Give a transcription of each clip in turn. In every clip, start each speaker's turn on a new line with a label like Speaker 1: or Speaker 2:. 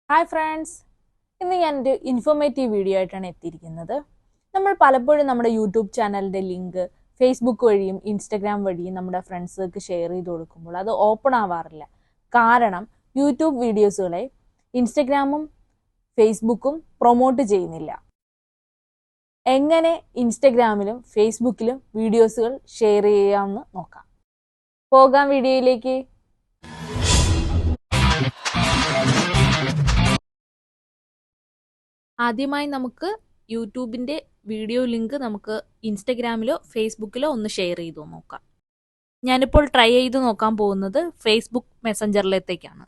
Speaker 1: Hi friends, ഇന്ന് ഞാനൊരു informative video ആയിട്ടാണ് എത്തിയിരിക്കുന്നത്. നമ്മൾ പലപ്പോഴും നമ്മുടെ യൂട്യൂബ് ചാനലിൻ്റെ ലിങ്ക് ഫേസ്ബുക്ക് വഴിയും ഇൻസ്റ്റഗ്രാം വഴിയും നമ്മുടെ ഫ്രണ്ട്സുകൾക്ക് ഷെയർ ചെയ്ത് കൊടുക്കുമ്പോൾ അത് ഓപ്പൺ ആവാറില്ല. കാരണം യൂട്യൂബ് വീഡിയോസുകളെ ഇൻസ്റ്റഗ്രാമും ഫേസ്ബുക്കും പ്രൊമോട്ട് ചെയ്യുന്നില്ല. എങ്ങനെ ഇൻസ്റ്റഗ്രാമിലും ഫേസ്ബുക്കിലും വീഡിയോസുകൾ ഷെയർ ചെയ്യാമെന്ന് നോക്കാം. പോകാം വീഡിയോയിലേക്ക്. ആദ്യമായി നമുക്ക് യൂട്യൂബിൻ്റെ വീഡിയോ ലിങ്ക് നമുക്ക് ഇൻസ്റ്റഗ്രാമിലോ ഫേസ്ബുക്കിലോ ഒന്ന് ഷെയർ ചെയ്തു നോക്കാം. ഞാനിപ്പോൾ ട്രൈ ചെയ്ത് നോക്കാൻ പോകുന്നത് ഫേസ്ബുക്ക് മെസ്സഞ്ചറിലേക്കാണ്.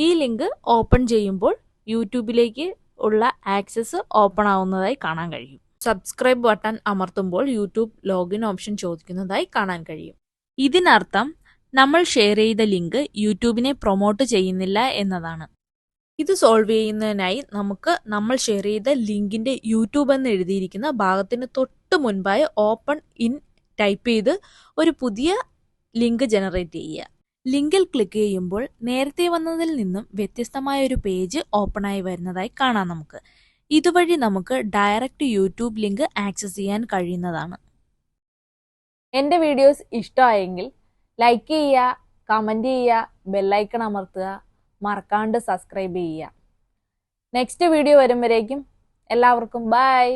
Speaker 1: ഈ ലിങ്ക് ഓപ്പൺ ചെയ്യുമ്പോൾ യൂട്യൂബിലേക്ക് ഉള്ള ആക്സസ് ഓപ്പൺ ആവുന്നതായി കാണാൻ കഴിയും. സബ്സ്ക്രൈബ് ബട്ടൺ അമർത്തുമ്പോൾ യൂട്യൂബ് ലോഗിൻ ഓപ്ഷൻ ചോദിക്കുന്നതായി കാണാൻ കഴിയും. ഇതിനർത്ഥം നമ്മൾ ഷെയർ ചെയ്ത ലിങ്ക് യൂട്യൂബിനെ പ്രൊമോട്ട് ചെയ്യുന്നില്ല എന്നതാണ്. ഇത് സോൾവ് ചെയ്യുന്നതിനായി നമുക്ക് നമ്മൾ ഷെയർ ചെയ്ത ലിങ്കിന്റെ യൂട്യൂബ് എന്ന് എഴുതിയിരിക്കുന്ന ഭാഗത്തിന് തൊട്ട് മുൻപായി ഓപ്പൺ ഇൻ ടൈപ്പ് ചെയ്ത് ഒരു പുതിയ ലിങ്ക് ജനറേറ്റ് ചെയ്യുക. ലിങ്കിൽ ക്ലിക്ക് ചെയ്യുമ്പോൾ നേരത്തെ വന്നതിൽ നിന്നും വ്യത്യസ്തമായ ഒരു പേജ് ഓപ്പൺ ആയി വരുന്നതായി കാണാം. നമുക്ക് ഇതുവഴി നമുക്ക് ഡയറക്റ്റ് യൂട്യൂബ് ലിങ്ക് ആക്സസ് ചെയ്യാൻ കഴിയുന്നതാണ്. എൻ്റെ വീഡിയോസ് ഇഷ്ടമായെങ്കിൽ ലൈക്ക് ചെയ്യുക, കമൻറ്റ് ചെയ്യുക, ബെല്ലൈക്കൺ അമർത്തുക, മറക്കാണ്ട് സബ്സ്ക്രൈബ് ചെയ്യുക. നെക്സ്റ്റ് വീഡിയോ വരും വരേക്കും എല്ലാവർക്കും ബൈ.